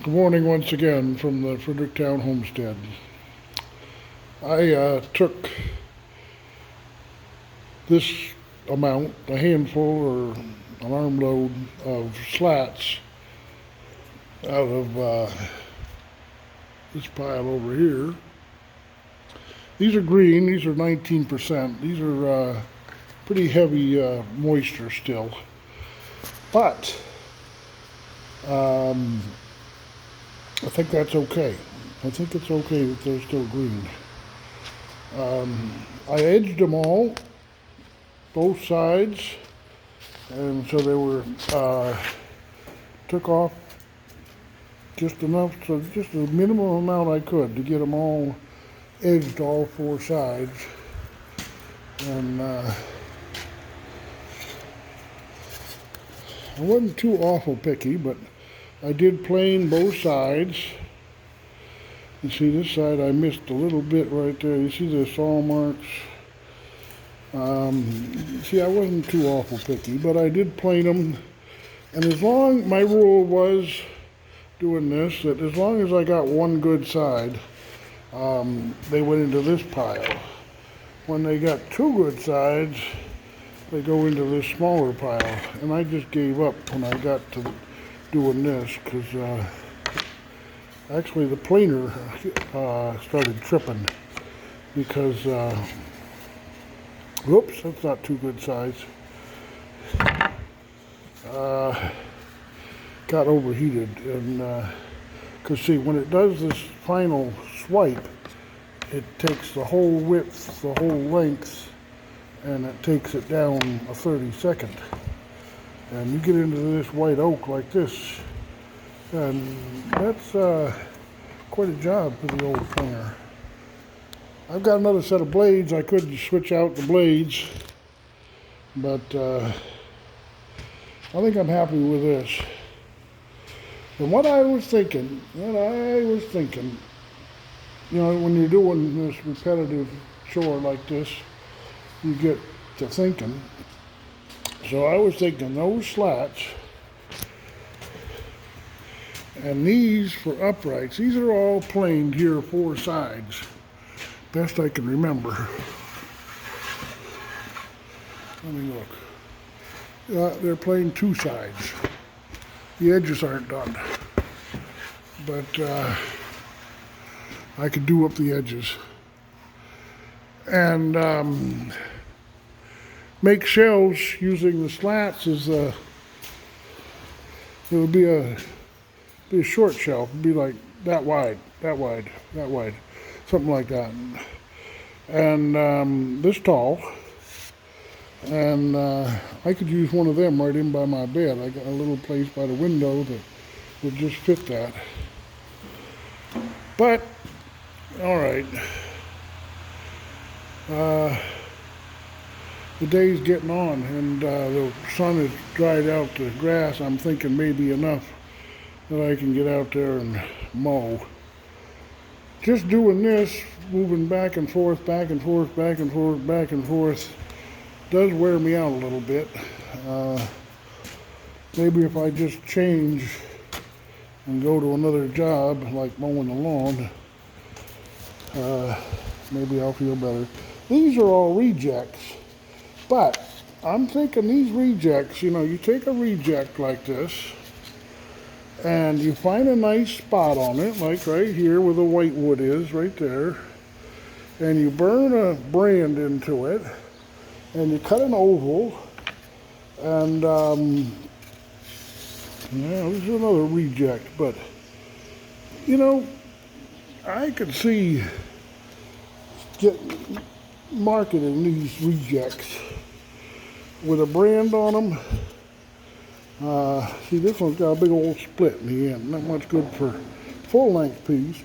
Good morning once again from the Fredericktown Homestead. I took this amount, a handful or an armload of slats out of this pile over here. These are green, these are 19%. These are pretty heavy moisture still. But I think that's okay. I think it's okay that they're still green. I edged them all, both sides, and so they were, took off just enough, so just the minimum amount I could to get them all edged all four sides. And I wasn't too awful picky, but I did plane both sides. You see this side I missed a little bit right there. You see the saw marks? See, I wasn't too awful picky, but I did plane them. And my rule was doing this, that as long as I got one good side, they went into this pile. When they got two good sides, they go into this smaller pile. And I just gave up when I got to doing this, because actually the planer started tripping because whoops, that's not two good size. Got overheated, and because see, when it does this final swipe, it takes the whole width, the whole length, and it takes it down a 32nd. And you get into this white oak like this, and that's quite a job for the old planer. I've got another set of blades. I could switch out the blades, but I think I'm happy with this. And what I was thinking, you know, when you're doing this repetitive chore like this, you get to thinking. So I was thinking those slats and these for uprights, these are all planed here four sides, best I can remember. Let me look. They're planed two sides. The edges aren't done, but I could do up the edges. And make shelves using the slats is it would be a short shelf. It'd be like that wide, something like that. And this tall. And I could use one of them right in by my bed. I got a little place by the window that would just fit that. But all right. The day's getting on, and the sun has dried out the grass. I'm thinking maybe enough that I can get out there and mow. Just doing this, moving back and forth, back and forth, back and forth, back and forth, does wear me out a little bit. Maybe if I just change and go to another job, like mowing the lawn, maybe I'll feel better. These are all rejects. But I'm thinking these rejects, you know, you take a reject like this and you find a nice spot on it, like right here where the white wood is, right there, and you burn a brand into it and you cut an oval, and yeah, this is another reject, but you know, I could see marketing these rejects with a brand on them. See, this one's got a big old split in the end. Not much good for full-length piece,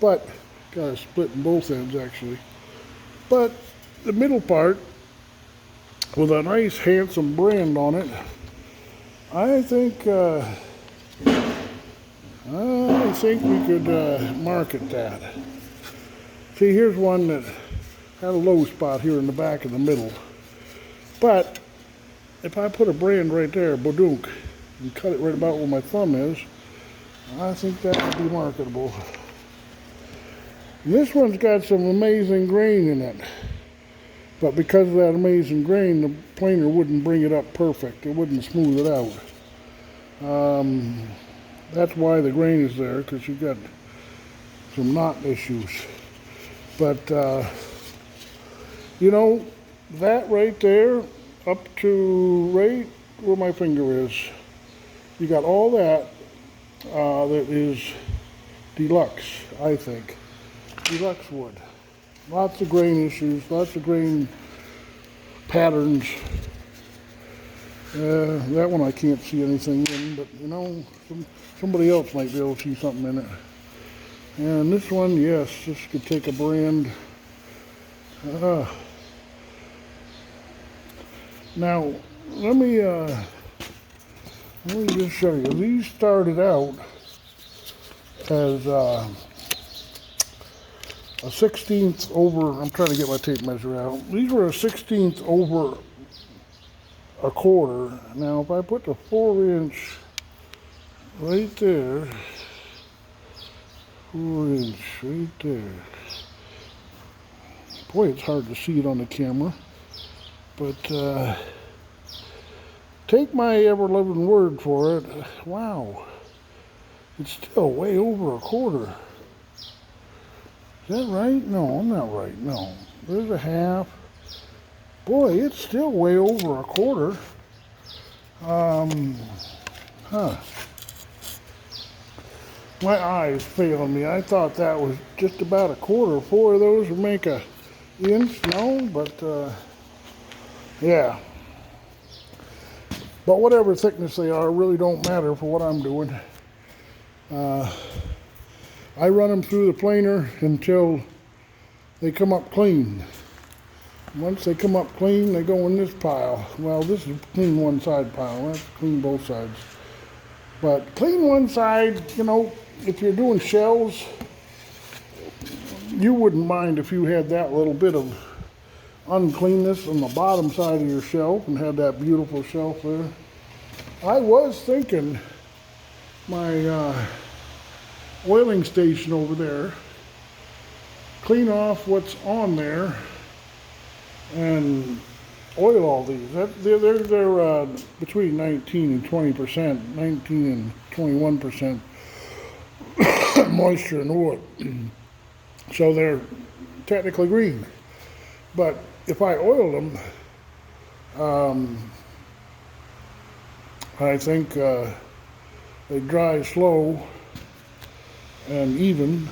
but got a split in both ends actually. But the middle part with a nice handsome brand on it, I think we could market that. See, here's one that had a low spot here in the back of the middle. But if I put a brand right there, bodunk, and cut it right about where my thumb is, I think that would be marketable. And this one's got some amazing grain in it. But because of that amazing grain, the planer wouldn't bring it up perfect. It wouldn't smooth it out. That's why the grain is there, because you've got some knot issues. But, you know, that right there, up to right where my finger is, you got all that that is deluxe, I think. Deluxe wood. Lots of grain issues, lots of grain patterns. That one I can't see anything in, but you know, somebody else might be able to see something in it. And this one, yes, this could take a brand. Now, let me just show you. These started out as a 1/16 over, I'm trying to get my tape measure out. These were a 1/16 over a quarter. Now, if I put the 4-inch right there, 4-inch right there. Boy, it's hard to see it on the camera. But take my ever-loving word for it. Wow. It's still way over a quarter. Is that right? No, I'm not right. No. There's a half. Boy, it's still way over a quarter. My eyes failing me. I thought that was just about a quarter. 4 of those would make a inch. No, but yeah. But whatever thickness they are really don't matter for what I'm doing. I run them through the planer until they come up clean. Once they come up clean, they go in this pile. Well, this is clean one side pile. That's clean both sides. But clean one side, you know, if you're doing shells, you wouldn't mind if you had that little bit of uncleanness on the bottom side of your shelf and had that beautiful shelf there. I was thinking my oiling station over there, clean off what's on there and oil all these. They're between 19 and 20%, 19 and 21% moisture in the wood. So they're technically green. But if I oil them, I think they dry slow and even.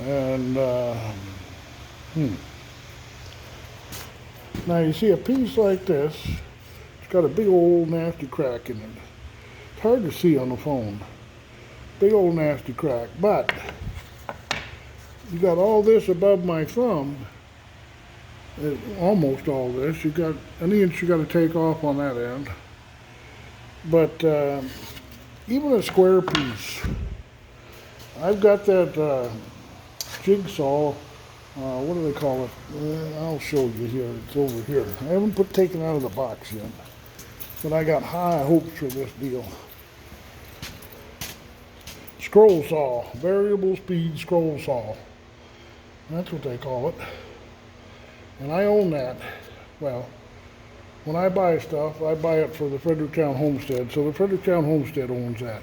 And now you see a piece like this, it's got a big old nasty crack in it. It's hard to see on the phone. Big old nasty crack, but you got all this above my thumb, almost all this. You got an inch you got to take off on that end. But even a square piece, I've got that jigsaw. What do they call it? I'll show you here. It's over here. I haven't taken it out of the box yet, but I got high hopes for this deal. Scroll saw, variable speed scroll saw. That's what they call it. And I own that. Well, when I buy stuff, I buy it for the Fredericktown Homestead. So the Fredericktown Homestead owns that.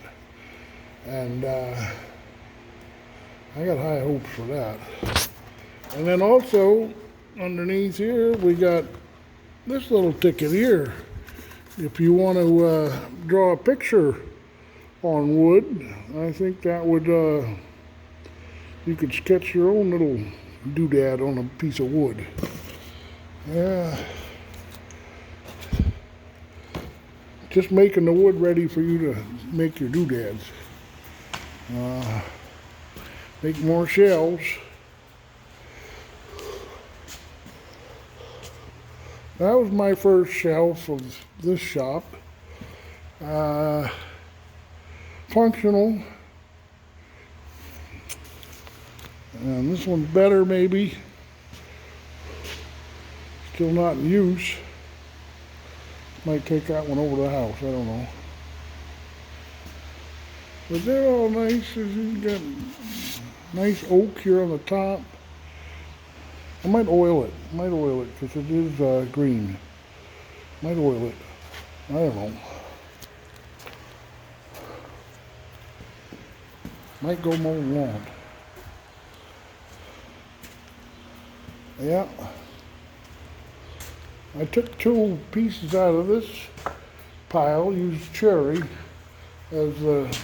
And I got high hopes for that. And then also, underneath here, we got this little ticket here. If you want to draw a picture on wood, I think that would, you could sketch your own little doodad on a piece of wood. Yeah. Just making the wood ready for you to make your doodads. Make more shelves. That was my first shelf of this shop. Functional. And this one's better maybe. Still not in use. Might take that one over to the house, I don't know. But they're all nice. You got nice oak here on the top. I might oil it. Because it is green. Might oil it. I don't know. Might go mow the lawn. Yeah. I took 2 pieces out of this pile, used cherry as the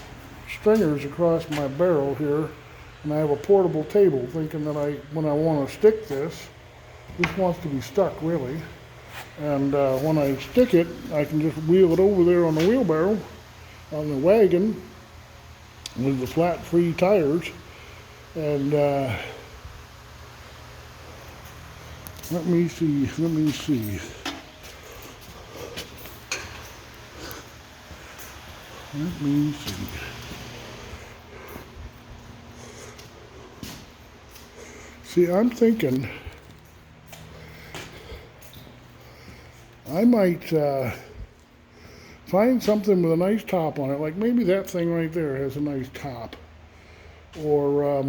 stringers across my barrel here, and I have a portable table thinking that when I want to stick this wants to be stuck really, and when I stick it I can just wheel it over there on the wheelbarrow, on the wagon with the flat free tires, and let me see. See, I'm thinking I might find something with a nice top on it, like maybe that thing right there has a nice top, or I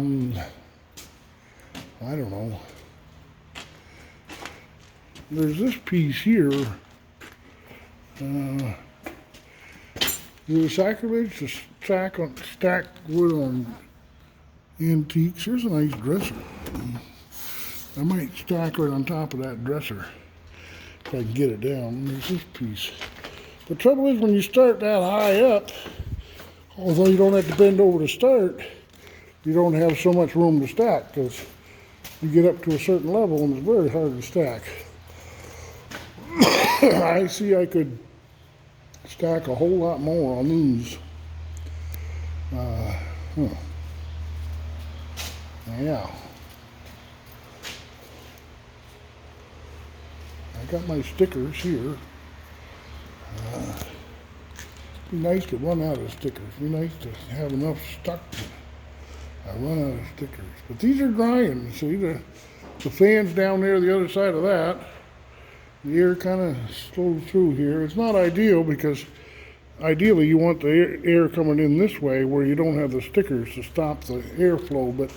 don't know. There's this piece here. Is it sacrilege to stack wood on antiques? Here's a nice dresser. I might stack right on top of that dresser if I can get it down. There's this piece. The trouble is when you start that high up, although you don't have to bend over to start, you don't have so much room to stack because you get up to a certain level and it's very hard to stack. I see I could stack a whole lot more on these. Yeah. I got my stickers here. Be nice to run out of stickers. Be nice to have enough stuck. I run out of stickers. But these are drying. See, the fan's down there the other side of that. The air kind of slows through here. It's not ideal because ideally you want the air coming in this way where you don't have the stickers to stop the airflow. But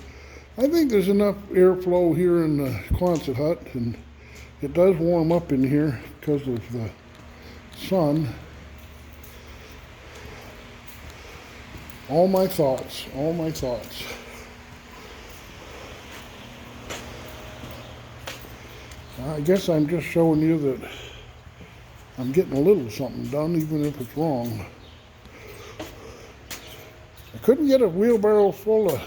I think there's enough airflow here in the Quonset hut, and it does warm up in here because of the sun. All my thoughts. I guess I'm just showing you that I'm getting a little something done, even if it's wrong. I couldn't get a wheelbarrow full of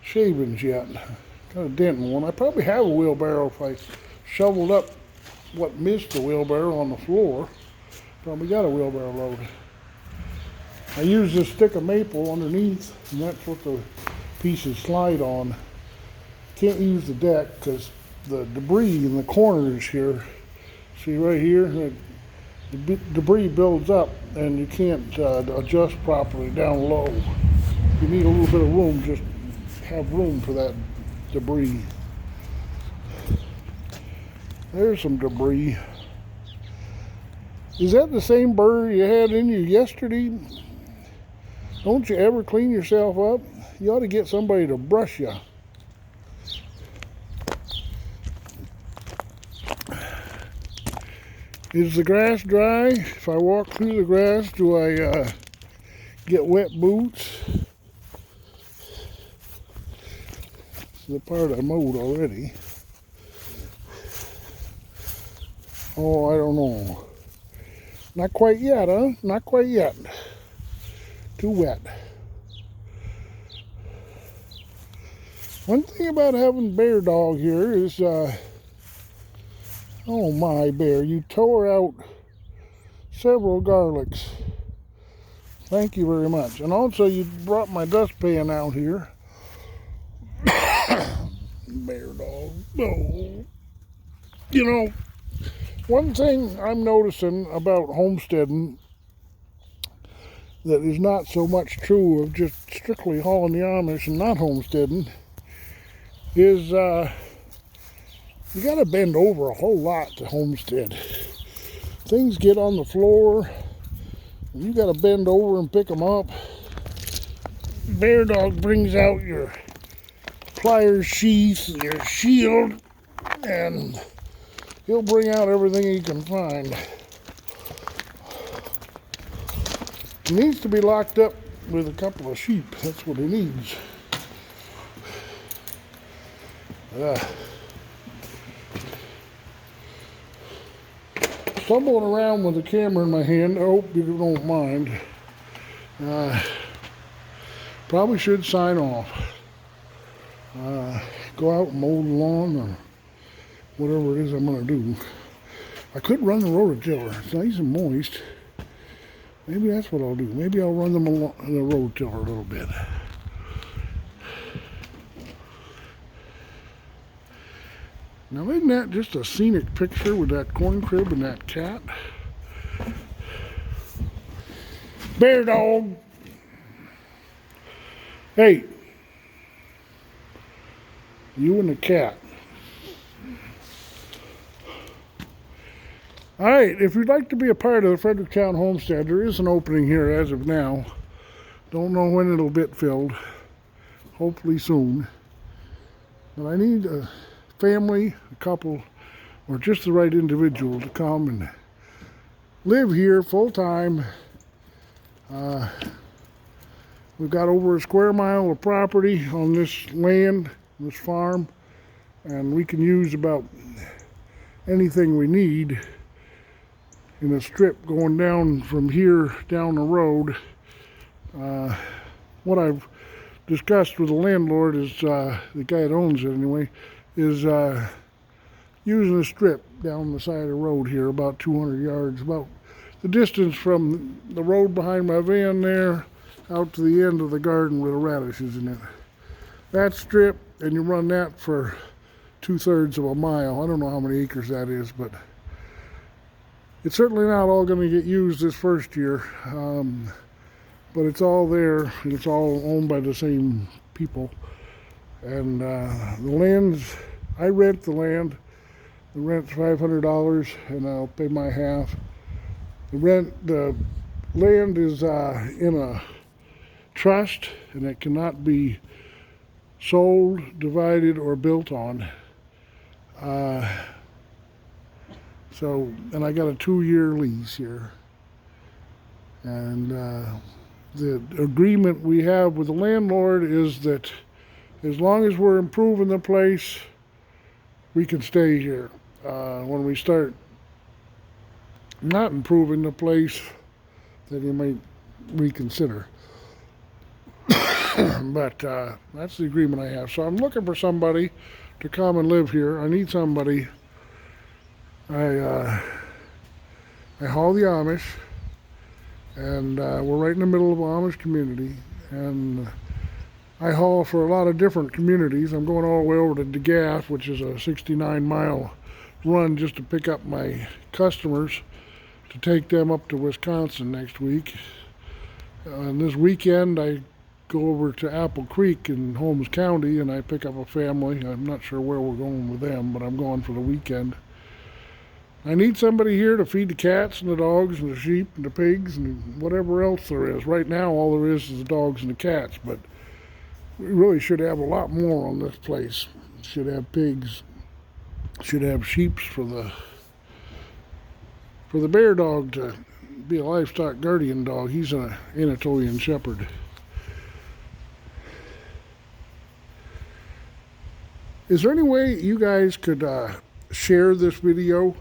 shavings yet. Got a dent in one. I probably have a wheelbarrow if I shoveled up what missed the wheelbarrow on the floor. Probably got a wheelbarrow load. I use this stick of maple underneath, and that's what the pieces slide on. Can't use the deck because the debris in the corners here, see right here, the debris builds up and you can't adjust properly down low. You need a little bit of room, just have room for that debris. There's some debris. Is that the same burr you had in you yesterday? Don't you ever clean yourself up? You ought to get somebody to brush you. Is the grass dry? If I walk through the grass, do I get wet boots? This is the part I mowed already. Oh, I don't know. Not quite yet, huh? Not quite yet. Too wet. One thing about having Bear Dog here is, oh my Bear, you tore out several garlics. Thank you very much. And also you brought my dustpan out here. Bear Dog. Oh. You know, one thing I'm noticing about homesteading that is not so much true of just strictly hauling the Amish and not homesteading is you got to bend over a whole lot to homestead. Things get on the floor and you got to bend over and pick them up. Bear Dog brings out your pliers sheath, your shield, and he'll bring out everything he can find. He needs to be locked up with a couple of sheep. That's what he needs. Stumbling around with the camera in my hand. I hope you don't mind. Probably should sign off. Go out and mow the lawn or whatever it is I'm going to do. I could run the rototiller. It's nice and moist. Maybe that's what I'll do. Maybe I'll run the rototiller a little bit. Now isn't that just a scenic picture with that corn crib and that cat? Bear Dog! Hey! You and the cat. Alright, if you'd like to be a part of the Fredericktown Homestead, there is an opening here as of now. Don't know when it'll get filled. Hopefully soon. But I need a family, a couple, or just the right individual to come and live here full time. We've got over a square mile of property on this land, this farm, and we can use about anything we need in a strip going down from here down the road. What I've discussed with the landlord is, the guy that owns it anyway, is using a strip down the side of the road here, about 200 yards, about the distance from the road behind my van there out to the end of the garden with the radishes in it. That strip, and you run that for 2/3 of a mile. I don't know how many acres that is, but it's certainly not all going to get used this first year. But it's all there, and it's all owned by the same people. And the land's, I rent the land. The rent's $500, and I'll pay my half. The land is in a trust, and it cannot be sold, divided, or built on. And I got a 2-year lease here. And the agreement we have with the landlord is that as long as we're improving the place, we can stay here. When we start not improving the place, then you might reconsider. But that's the agreement I have. So I'm looking for somebody to come and live here. I need somebody. I haul the Amish, and we're right in the middle of an Amish community, and I haul for a lot of different communities. I'm going all the way over to DeGath, which is a 69-mile run just to pick up my customers to take them up to Wisconsin next week. And this weekend I go over to Apple Creek in Holmes County and I pick up a family. I'm not sure where we're going with them, but I'm going for the weekend. I need somebody here to feed the cats and the dogs and the sheep and the pigs and whatever else there is. Right now all there is the dogs and the cats, but we really should have a lot more on this place. Should have pigs, should have sheep for the Bear Dog to be a livestock guardian dog. He's an Anatolian Shepherd. Is there any way you guys could share this video?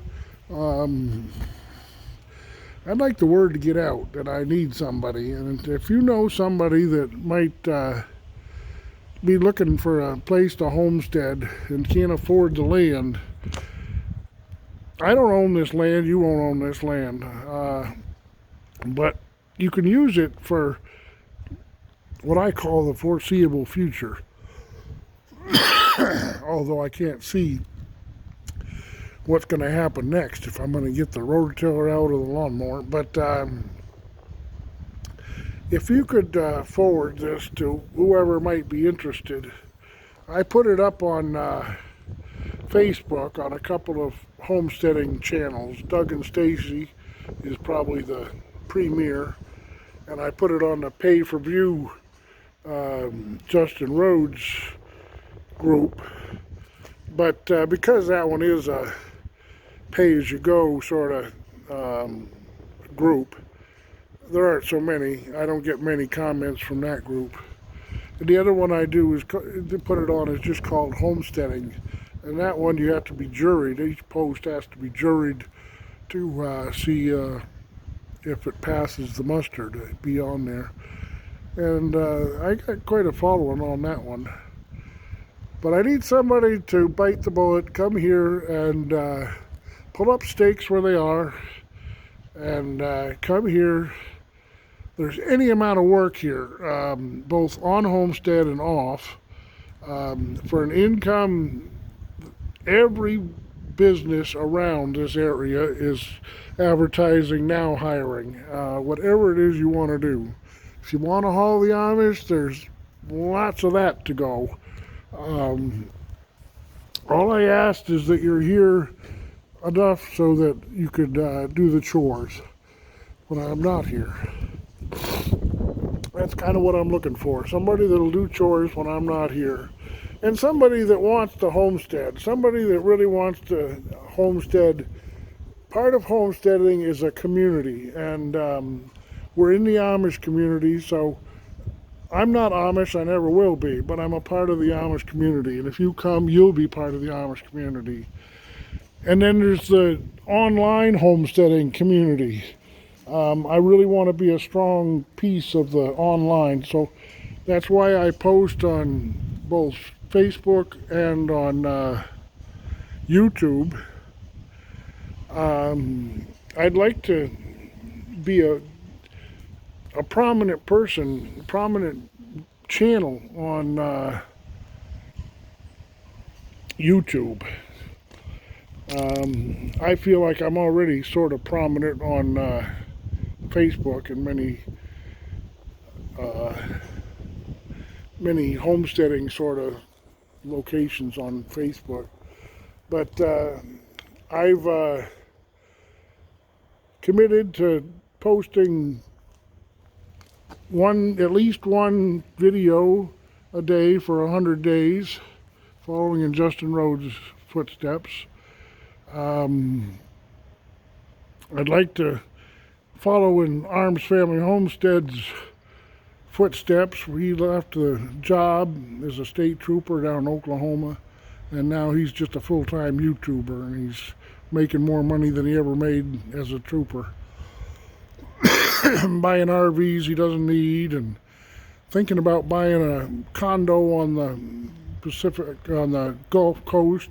I'd like the word to get out that I need somebody, and if you know somebody that might be looking for a place to homestead and can't afford the land, I don't own this land, you won't own this land, but you can use it for what I call the foreseeable future. Although I can't see what's going to happen next if I'm going to get the rototiller out of the lawnmower. But if you could forward this to whoever might be interested. I put it up on Facebook on a couple of homesteading channels. Doug and Stacy is probably the premier, and I put it on the pay-per-view Justin Rhodes group, but because that one is a pay-as-you-go sort of group, there aren't so many. I don't get many comments from that group. And the other one I do is to put it on is just called Homesteading, and that one you have to be juried. Each post has to be juried to see if it passes the muster to be on there. And I got quite a following on that one. But I need somebody to bite the bullet, come here and pull up stakes where they are, and come here. There's any amount of work here, both on homestead and off. For an income, every business around this area is advertising now hiring, whatever it is you want to do. If you want to haul the Amish, there's lots of that to go. All I asked is that you're here enough so that you could do the chores when I'm not here. That's kind of what I'm looking for. Somebody that'll do chores when I'm not here. And somebody that wants to homestead. Somebody that really wants to homestead. Part of homesteading is a community. And we're in the Amish community, so I'm not Amish, I never will be, but I'm a part of the Amish community. And if you come, you'll be part of the Amish community. And then there's the online homesteading community. I really want to be a strong piece of the online, so that's why I post on both Facebook and on YouTube. I'd like to be a prominent person, prominent channel on YouTube. I feel like I'm already sort of prominent on Facebook and many homesteading sort of locations on Facebook. But I've committed to posting at least one video a day for 100 days, following in Justin Rhodes' footsteps. I'd like to follow in Arms Family Homestead's footsteps. He left the job as a state trooper down in Oklahoma, and now he's just a full-time YouTuber, and he's making more money than he ever made as a trooper. Buying RVs he doesn't need, and thinking about buying a condo on the Gulf Coast,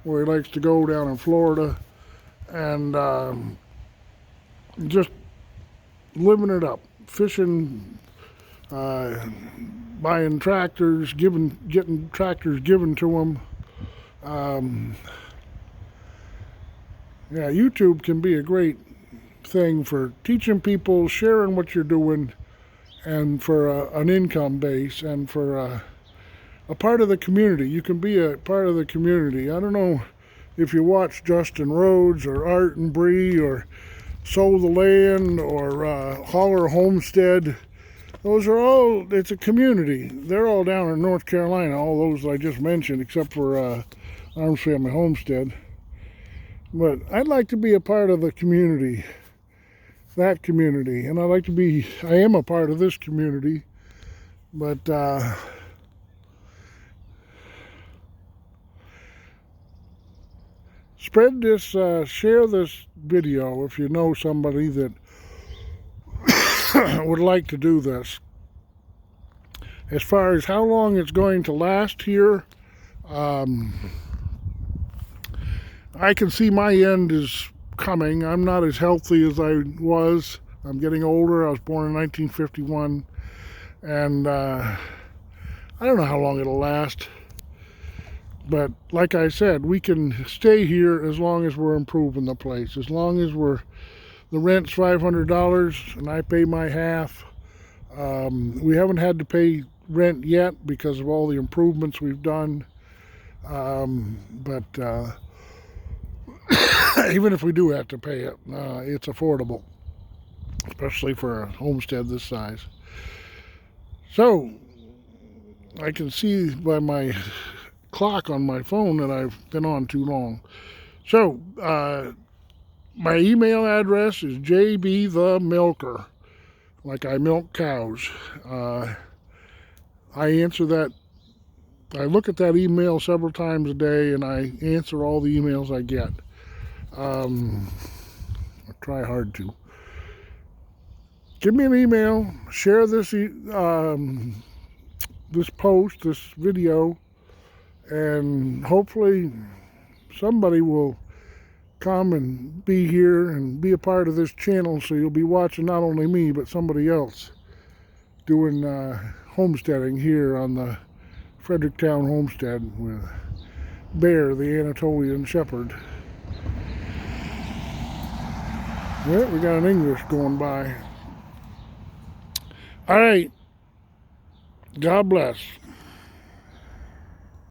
where he likes to go down in Florida, and just living it up, fishing, buying tractors, getting tractors given to him. Yeah, YouTube can be a great thing for teaching people, sharing what you're doing, and for an income base, and for a part of the community. You can be a part of the community. I don't know if you watch Justin Rhodes or Art and Bree or Sow the Land or Holler Homestead. Those are all, it's a community. They're all down in North Carolina, all those I just mentioned, except for Arms Family Homestead. But I'd like to be a part of the community, that community, and I am a part of this community, but spread this, share this video if you know somebody that would like to do this. As far as how long it's going to last here, I can see my end is coming. I'm not as healthy as I was. I'm getting older. I was born in 1951, and I don't know how long it'll last. But like I said, we can stay here as long as we're improving the place. As long as the rent's $500 and I pay my half. We haven't had to pay rent yet because of all the improvements we've done. But even if we do have to pay it, it's affordable, especially for a homestead this size. So, I can see by my clock on my phone that I've been on too long. So, my email address is Jbtgemilker, like I milk cows. I answer that. I look at that email several times a day, and I answer all the emails I get. I try hard to. Give me an email. Share this this post, this video, and hopefully somebody will come and be here and be a part of this channel, so you'll be watching not only me but somebody else doing homesteading here on the Fredericktown Homestead with Bear, the Anatolian Shepherd. Well, we got an English going by. All right. God bless.